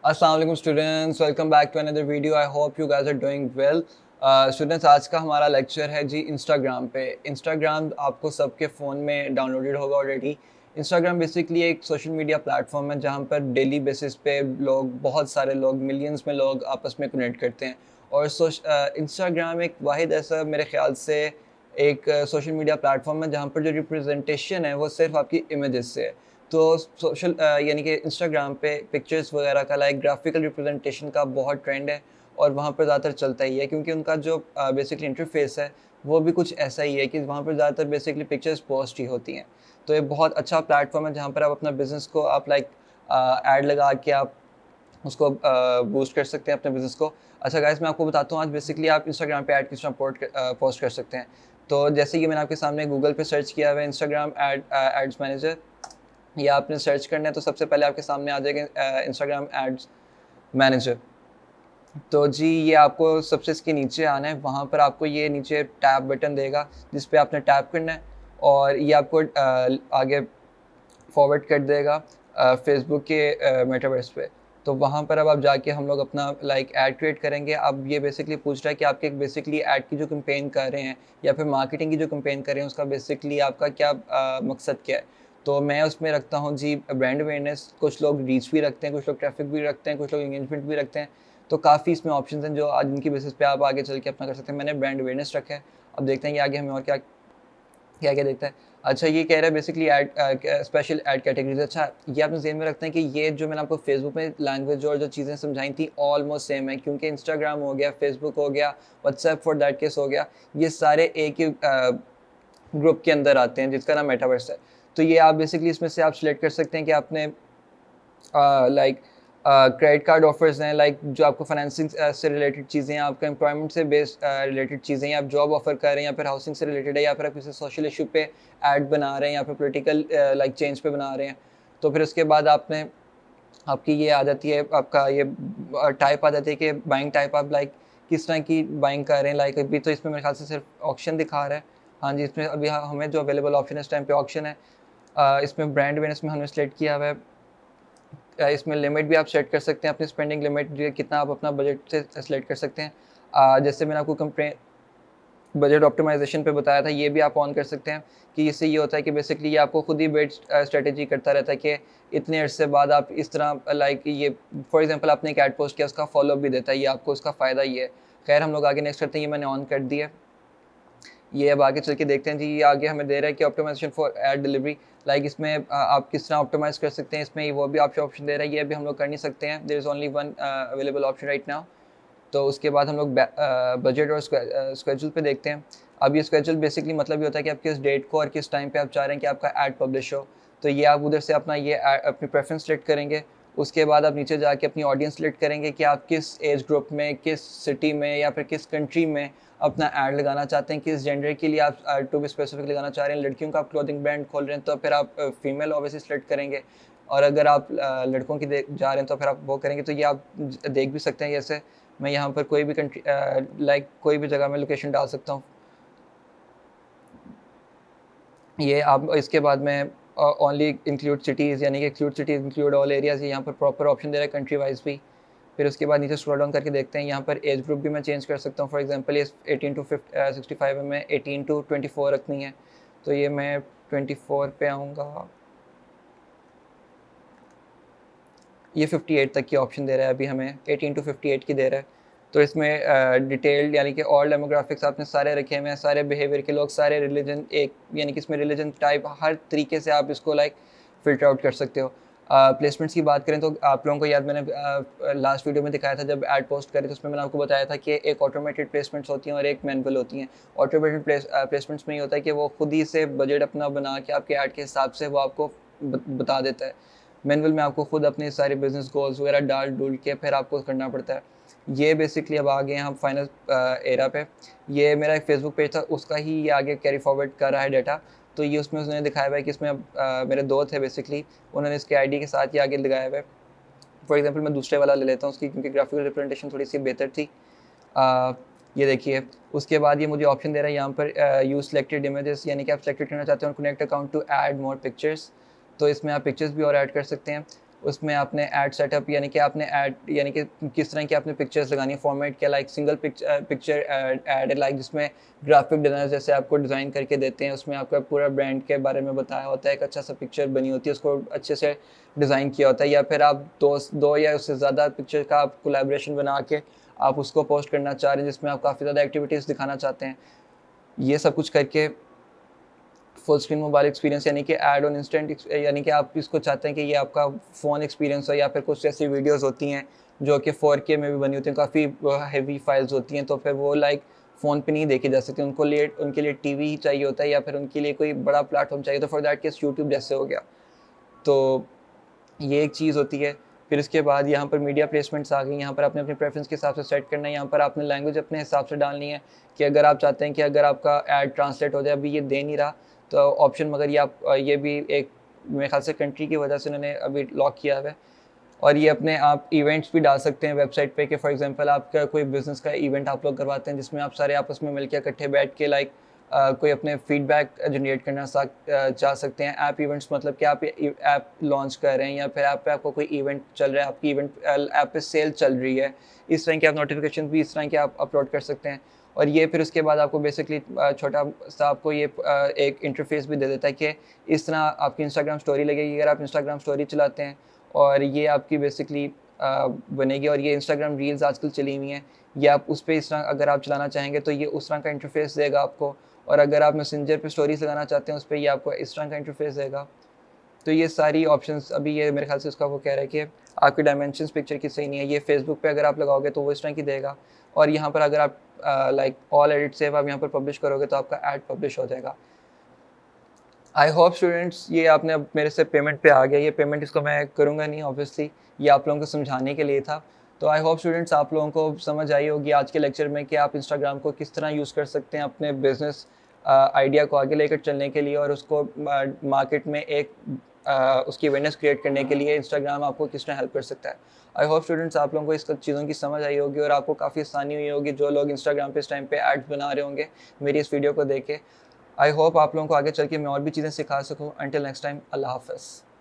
अस्सलाम वालेकुम students, welcome back to another video. I hope you guys are doing well. Students, आज का हमारा लेक्चर है जी इंस्टाग्राम पे। इंस्टाग्राम आपको सबके फ़ोन में डाउनलोडेड होगा ऑलरेडी। इंस्टाग्राम बेसिकली एक सोशल मीडिया प्लेटफॉर्म है जहाँ पर डेली बेसिस पे लोग, बहुत सारे लोग, मिलियंस में लोग आपस में कनेक्ट करते हैं। और इंस्टाग्राम एक वाहिद ऐसा मेरे ख्याल से एक सोशल मीडिया प्लेटफॉर्म है जहाँ पर जो रिप्रेजेंटेशन है वो सिर्फ आपकी इमेजेस से है। तो सोशल यानी कि इंस्टाग्राम पे पिक्चर्स वगैरह का लाइक ग्राफिकल रिप्रेजेंटेशन का बहुत ट्रेंड है और वहाँ पर ज़्यादातर चलता ही है, क्योंकि उनका जो बेसिकली इंटरफेस है वो भी कुछ ऐसा ही है कि वहाँ पर ज़्यादातर बेसिकली पिक्चर्स पोस्ट ही होती हैं। तो ये बहुत अच्छा प्लेटफॉर्म है जहाँ पर आप अपना बिज़नेस को आप लाइक ऐड लगा के आप उसको बूस्ट कर सकते हैं अपने बिज़नेस को। अच्छा गाइस, मैं आपको बताता हूँ आज बेसिकली आप इंस्टाग्राम पे ऐड किस तरह पोस्ट कर सकते हैं। तो जैसे कि मैंने आपके सामने गूगल पे सर्च किया हुआ है इंस्टाग्राम एड्स मैनेजर, या आपने सर्च करना है तो सबसे पहले आपके सामने आ जाएगा इंस्टाग्राम एड्स मैनेजर। तो जी ये आपको सबसे इसके नीचे आना है, वहाँ पर आपको ये नीचे टैब बटन देगा जिस पे आपने टैप करना है और ये आपको आगे फॉरवर्ड कर देगा फेसबुक के मेटावर्स पे। तो वहाँ पर अब आप जाके हम लोग अपना लाइक ऐड क्रिएट करेंगे। अब ये बेसिकली पूछ रहा है कि आपके बेसिकली ऐड की जो कैंपेन कर रहे हैं या फिर मार्केटिंग की जो कैंपेन कर रहे हैं उसका बेसिकली आपका क्या मकसद क्या है। तो मैं उसमें रखता हूँ जी ब्रांड अवेयरनेस। कुछ लोग रीच भी रखते हैं, कुछ लोग ट्रैफिक भी रखते हैं, कुछ लोग एंगेजमेंट भी रखते हैं। तो काफ़ी इसमें ऑप्शन हैं जो आज इनकी बेसिस पे आप आगे चल के अपना कर सकते हैं। मैंने ब्रांड अवेयरनेस रखा है। अब देखते हैं कि आगे हमें और क्या क्या क्या देखता है। अच्छा, ये कह रहा है basically add special add categories. अच्छा, ये आपने ज़हन में रखते हैं कि ये जो मैंने आपको फेसबुक में लैंग्वेज और जो चीज़ें समझाई थी ऑलमोस्ट सेम है, क्योंकि इंस्टाग्राम हो गया, फेसबुक हो गया, व्हाट्सएप फॉर दैट केस हो गया, ये सारे एक ही ग्रुप के अंदर आते हैं जिसका नाम मेटावर्स है। तो ये आप बेसिकली इसमें से आप सिलेक्ट कर सकते हैं कि आपने लाइक क्रेडिट कार्ड ऑफर्स हैं, लाइक जो आपको फाइनेंसिंग से रिलेटेड चीज़ें हैं, आपका एम्प्लॉयमेंट से बेस्ड रिलेटेड चीज़ें हैं, आप जॉब ऑफर कर रहे हैं या फिर हाउसिंग से रिलेटेड है या फिर आप किसी सोशल इशू पे ऐड बना रहे हैं या फिर पॉलिटिकल लाइक चेंज पे बना रहे हैं। तो फिर उसके बाद आपने आपकी ये आ जाती है, आपका ये टाइप आ जाती है कि बाइंग टाइप आप लाइक किस तरह की बाइंग कर रहे हैं। लाइक अभी तो इसमें मेरे ख्याल से सिर्फ ऑप्शन दिखा रहा है। हाँ जी, इसमें अभी हमें जो अवेलेबल ऑप्शन है इस टाइम पे ऑप्शन है। इसमें ब्रांड अवेयरनेस में हमने सेलेक्ट किया हुआ है। इसमें लिमिट भी आप सेट कर सकते हैं, अपनी स्पेंडिंग लिमिट जो कितना आप अपना बजट से सेलेक्ट कर सकते हैं। जैसे मैंने आपको बजट ऑप्टिमाइजेशन पे बताया था, ये भी आप ऑन कर सकते हैं कि इससे ये होता है कि बेसिकली ये आपको खुद ही बेट स्ट्रेटेजी करता रहता है कि इतने अर्से बाद आप इस तरह लाइक ये फॉर एग्जांपल आपने एक ऐड पोस्ट किया, उसका फॉलोअप भी देता है, ये आपको उसका फ़ायदा ही है। खैर हम लोग आगे नेक्स्ट करते हैं। ये मैंने ऑन कर दिया। ये अब आगे चल के देखते हैं जी। ये आगे हमें दे रहा है कि optimization for ad delivery, like इसमें आप किस तरह ऑप्टिमाइज़ कर सकते हैं। इसमें वो भी आपको ऑप्शन दे रहा है, ये भी हम लोग कर नहीं सकते हैं। There is only one available option right now. तो उसके बाद हम लोग बजट और स्केड्यूल पे देखते हैं। अब ये स्केड्यूल बेसिकली मतलब ये होता है कि आप किस डेट को और किस टाइम पे आप चाह रहे हैं कि आपका ऐड पब्लिश हो। तो ये आप उधर से अपना ये अपनी प्रेफरेंस सेलेक्ट करेंगे। उसके बाद आप नीचे जाके अपनी ऑडियंस सेलेक्ट करेंगे कि आप किस एज ग्रुप में, किस सिटी में या फिर किस कंट्री में अपना ऐड लगाना चाहते हैं, किस जेंडर के लिए आप टू बी स्पेसिफिक लगाना चाह रहे हैं। लड़कियों का आप क्लोथिंग ब्रांड खोल रहे हैं तो फिर आप फीमेल ऑब्वियसली सेलेक्ट करेंगे, और अगर आप लड़कों की जा रहे हैं तो फिर आप वो करेंगे। तो ये आप देख भी सकते हैं। जैसे मैं यहाँ पर कोई भी कंट्री लाइक कोई भी जगह में लोकेशन डाल सकता हूँ। ये आप इसके बाद में ओनली इंक्लूड सिटीज़, यानी कि exclude cities, include all areas, यहाँ पर प्रॉपर ऑप्शन दे रहा है कंट्री वाइज भी। फिर उसके बाद नीचे स्क्रॉल डाउन करके देखते हैं, यहाँ पर एज ग्रुप भी मैं चेंज कर सकता हूँ। फॉर एग्जांपल ये 18 टू 65 है, मैं 18 टू 24 रखनी है। तो ये मैं 24 पे आऊँगा। ये 58 तक की ऑप्शन दे रहा है, अभी हमें 18 टू 58 की दे रहा है। तो इसमें डिटेल्ड यानी कि ऑल डेमोग्राफिक्स आपने सारे रखे हुए हैं, सारे बिहेवियर के लोग, सारे रिलीजन, एक यानी कि इसमें रिलीजन टाइप हर तरीके से आप इसको लाइक फ़िल्टर आउट कर सकते हो। प्लेसमेंट्स की बात करें तो आप लोगों को याद, मैंने लास्ट वीडियो में दिखाया था जब ऐड पोस्ट करी तो उसमें मैंने आपको बताया था कि एक ऑटोमेटेड प्लेसमेंट्स होती हैं और एक मैनुअल होती हैं। ऑटोमेटेड प्लेसमेंट्स में ये होता है कि वो खुद ही से बजट अपना बना के आपके ऐड के हिसाब से वो आपको बता देता है। मैनुअल में आपको खुद अपने सारे बिजनेस गोल्स वगैरह डाल डूल के फिर आपको करना पड़ता है। ये बेसिकली अब आ गए हैं हम फाइनल एरा पे। ये मेरा एक फेसबुक पेज था, उसका ही ये आगे कैरी फॉरवर्ड कर रहा है डाटा। तो ये उसमें उसने दिखाया हुआ है कि इसमें अब मेरे दो थे बेसिकली, उन्होंने इसके आईडी के साथ ही आगे लगाया हुआ है। फॉर एग्जांपल मैं दूसरे वाला ले लेता हूँ उसकी, क्योंकि ग्राफिकल रिप्रेजेंटेशन थोड़ी सी बेहतर थी। ये देखिए, उसके बाद ये मुझे ऑप्शन दे रहा है यहाँ पर यूज सिलेक्टेड इमेजेस, यानी कि आप सेलेक्टेड करना चाहते हैं और connect account to add more pictures. तो इसमें आप पिक्चर्स भी और ऐड कर सकते हैं। उसमें आपने ऐड सेटअप यानी कि आपने ऐड यानी कि किस तरह की आपने पिक्चर्स लगानी है, फॉर्मेट क्या, लाइक सिंगल पिक्चर ऐड है, लाइक जिसमें ग्राफिक डिज़ाइनर जैसे आपको डिज़ाइन करके देते हैं, उसमें आपका पूरा ब्रांड के बारे में बताया होता है, एक अच्छा सा पिक्चर बनी होती है, उसको अच्छे से डिज़ाइन किया होता है। या फिर आप दो या उससे ज़्यादा पिक्चर का आप कोलैबोरेशन बना के आप उसको पोस्ट करना चाह रहे हैं, जिसमें आप काफ़ी ज़्यादा एक्टिविटीज़ दिखाना चाहते हैं। ये सब कुछ करके फुल स्क्रीन मोबाइल एक्सपीरियंस यानी कि ऐड ऑन इंस्टेंट यानी कि आप इसको चाहते हैं कि ये आपका फ़ोन एक्सपीरियंस हो, या फिर कुछ ऐसी वीडियोस होती हैं जो कि 4K में भी बनी होती हैं, काफ़ी हेवी फाइल्स होती हैं, तो फिर वो लाइक फ़ोन पे नहीं देखी जा सकती, उनके लिए टीवी ही चाहिए होता है, या फिर उनके लिए कोई बड़ा प्लेटफॉर्म चाहिए, तो फॉर दैट केस यूट्यूब जैसे हो गया। तो ये एक चीज़ होती है। फिर इसके बाद यहाँ पर मीडिया प्लेसमेंट्स आ गई, यहाँ पर आपने अपने प्रेफरेंस के हिसाब से सेट करना है, यहाँ पर आपने लैंग्वेज अपने हिसाब से डालनी है कि अगर आप चाहते हैं कि अगर आपका ऐड ट्रांसलेट हो जाए, अभी ये दे नहीं रहा तो ऑप्शन, मगर ये आप ये भी एक मेरे ख्याल से कंट्री की वजह से उन्होंने अभी लॉक किया हुआ है। और ये अपने आप इवेंट्स भी डाल सकते हैं वेबसाइट पे कि फॉर एग्जांपल आपका कोई बिज़नेस का इवेंट आप लोग करवाते हैं, जिसमें आप सारे आपस में मिलकर इकट्ठे बैठ के लाइक कोई अपने फीडबैक जनरेट करना चाह सकते हैं। ऐप इवेंट्स मतलब कि आप ऐप लॉन्च कर रहे हैं, या फिर ऐप पे आपको कोई इवेंट चल रहा है, आपकी इवेंट ऐप पे सेल चल रही है, इस तरह के आप नोटिफिकेशन भी इस तरह के आप अपलोड कर सकते हैं। और ये फिर उसके बाद आपको बेसिकली छोटा सा आपको ये एक इंटरफेस भी दे देता है कि इस तरह आपकी इंस्टाग्राम स्टोरी लगेगी, अगर आप इंस्टाग्राम स्टोरी चलाते हैं, और ये आपकी बेसिकली बनेगी। और ये इंस्टाग्राम रील्स आजकल चली हुई हैं, ये आप उस पर इस तरह अगर आप चलाना चाहेंगे तो ये उस तरह का इंटरफेस देगा आपको। और अगर आप मैसेंजर पे स्टोरीज लगाना चाहते हैं, उस पर ये आपको इस तरह का इंटरफेस देगा। तो ये सारी ऑप्शंस अभी ये मेरे ख्याल से उसका वो कह रहा है कि आपकी डायमेंशंस पिक्चर की सही नहीं है, ये फेसबुक पे अगर आप लगाओगे तो वो इस तरह की देगा। और यहाँ पर अगर आप लाइक ऑल एडिट सेव आप यहाँ पर पब्लिश करोगे तो आपका ऐड पब्लिश हो जाएगा। आई होप स्टूडेंट्स ये आपने अब मेरे से पेमेंट पे आ गया, ये पेमेंट इसको मैं करूँगा नहीं ऑब्वियसली, ये आप लोगों को समझाने के लिए था। तो आई होप स्टूडेंट्स आप लोगों को समझ आई होगी आज के लेक्चर में कि आप इंस्टाग्राम को किस तरह यूज़ कर सकते हैं अपने बिजनेस आइडिया को आगे लेकर चलने के लिए, और उसको मार्केट में एक उसकी अवेयरनेस क्रिएट करने के लिए इंस्टाग्राम आपको किस तरह हेल्प कर सकता है। आई होप स्टूडेंट्स आप लोगों को इस चीज़ों की समझ आई होगी और आपको काफ़ी आसानी हुई होगी, जो लोग इंस्टाग्राम पे इस टाइम पे एड्स बना रहे होंगे मेरी इस वीडियो को देख के। आई होप आप लोगों को आगे चल के मैं और भी चीज़ें सिखा सकूँ। अंटिल नेक्स्ट टाइम, अल्लाह हाफ़िज़।